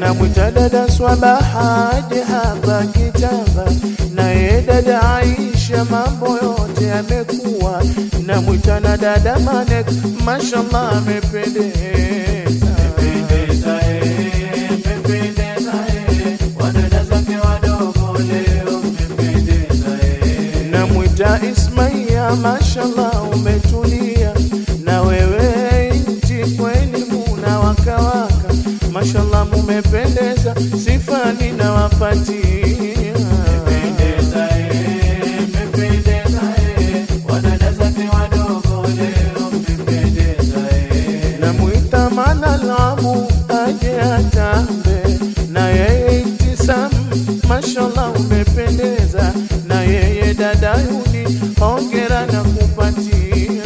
namwita dada Swabaha aje hapa kitamba, naye dada Aisha mambo yote yamekuwa, namwita na dada Manek mashallah amependeza. Wadada zake wadogo leo mmependeza. Namwita Ismaia mashallah umetulia, na wewe inti kweli muna wakawaka, mashallah mumependeza, sifa ninawapatia. Wadada zake wadogo leo mmependeza. Namwita Manalamu aje atambe, na yeye Intisam mashallah umependeza, na yeye dada Yuni hongera na kupatia.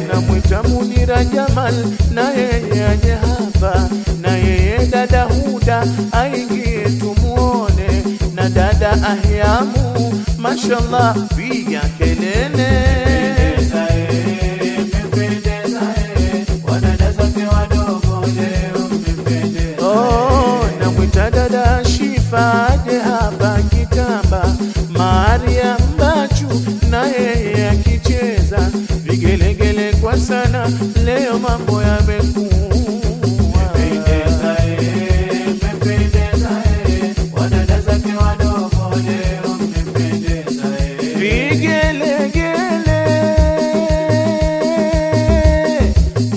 Namwita Munira Jamal na yeye aje hapa, na yeye dada Huda aingie tumuone, na dada Ahyamu mashallah piga kelele. Namwita dada Shifa aje hapa kitamba, Mariam Bachu na yeye akicheza, vigelegele kwa sana leo mambo yamekuwa. Wadada zake wadogo leo mmependeza. Vigelegele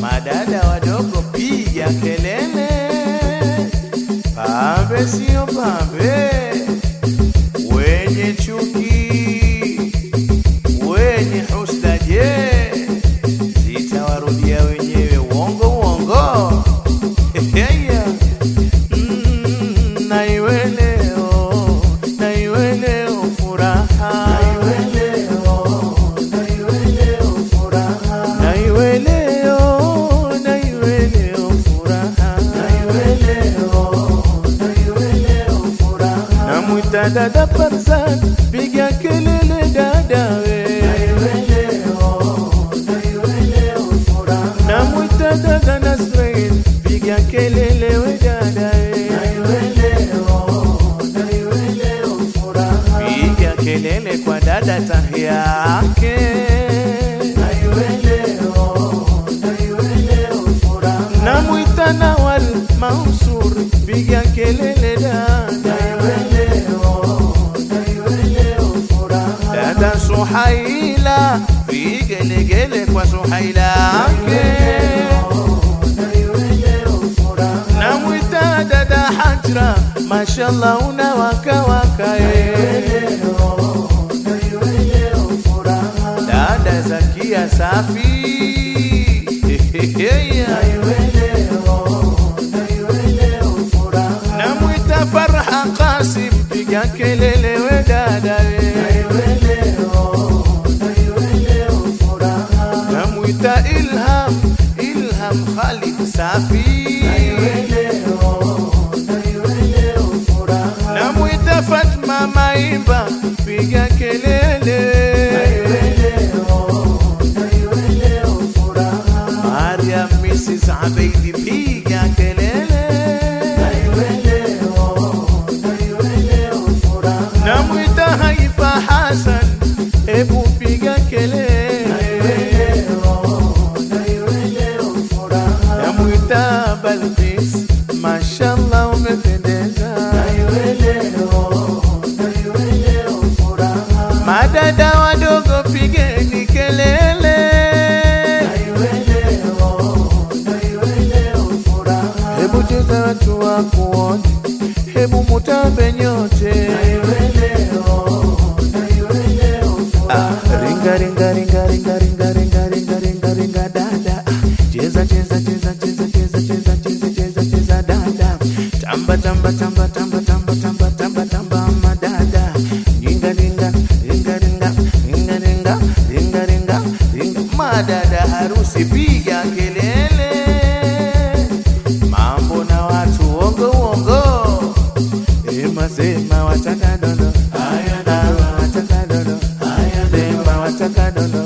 madada wadogo piga kelele, pambe sio pambe, wenye chuki wenye husda je, zitawarudia wenyewe uongo uongo. Na iwe leo furaha, na iwe leo furaha. Namwita dada Farzan piga kelele dada we, namwita dada Nasrin piga kelele we dada we, piga kelele kwa dada Tahia yake. Namwita Nawal Mansur piga kelele dada, dada Suhaila vigelegele kwa Suhaila yake. Namwita dada Hajra mashallah unawaka waka dada Zakia safi. Namwita Farha Qasim piga kelele we dada namwita Ilham Khalid safi. Namwita Fatma Maimba piga kelele, Mariam Mrs. Abeidi piga kelele. Namwita Haifa Hassan ebu piga kelele. Namwita Balqis mashallah umependeza. Madada wadogo pigeni kelele, hebu cheza watu wakuone, hebu mutambe nyote. Ringa ringa ringa ringa ringa ringa ringa ringa ringa dada, cheza cheza cheza cheza cheza cheza cheza cheza cheza dada, tamba tamba tamba tamba tamba tamba tamba tamba madada, ringa ringa ringa ringa ringa ringa ringa ringa ringa madada harusi piga kelele, mambo na watu uongo uongo, sema wataka dono, wataka dono, sema wataka dono.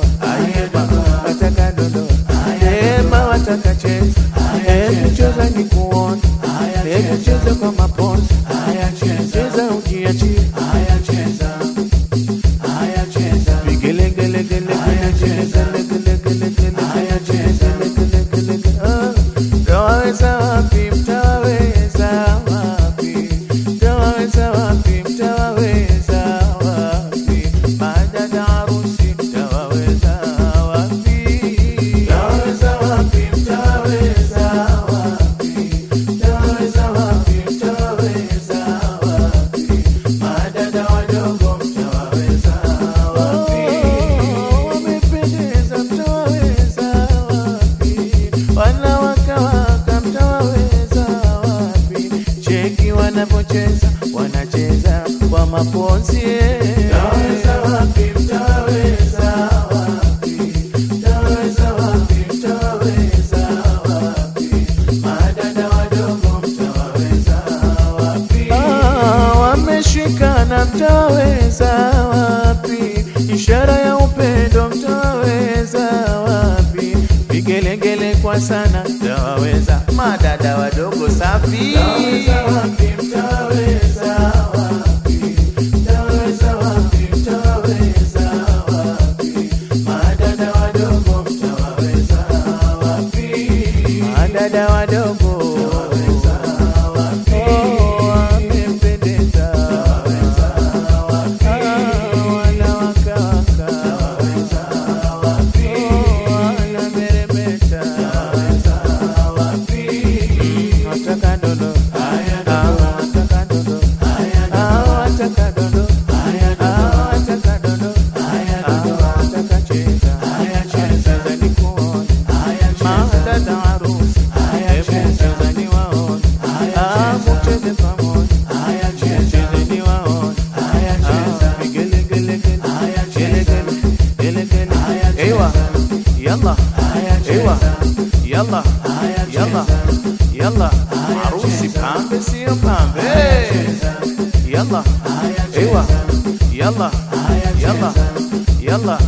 mtawaweza wapi? Madada wadogo mtawaweza wapi? Madada wadogo mtawaweza wapi? Wamependeza mtawaweza wapi? Wanawaka mtawaweza wapi? Wanameremeta mtawaweza wapi? Wataka dodo wataka dodo wataka dodo wataka dodo wataka cheza cheza nikuone madada harusi hebu cheza niwaone mucheze pamoja cheze niwaone gelegele ewa yalla ewa yalla yalla yalla harusi pambe sio pambe yalla ewa yalla yalla yalla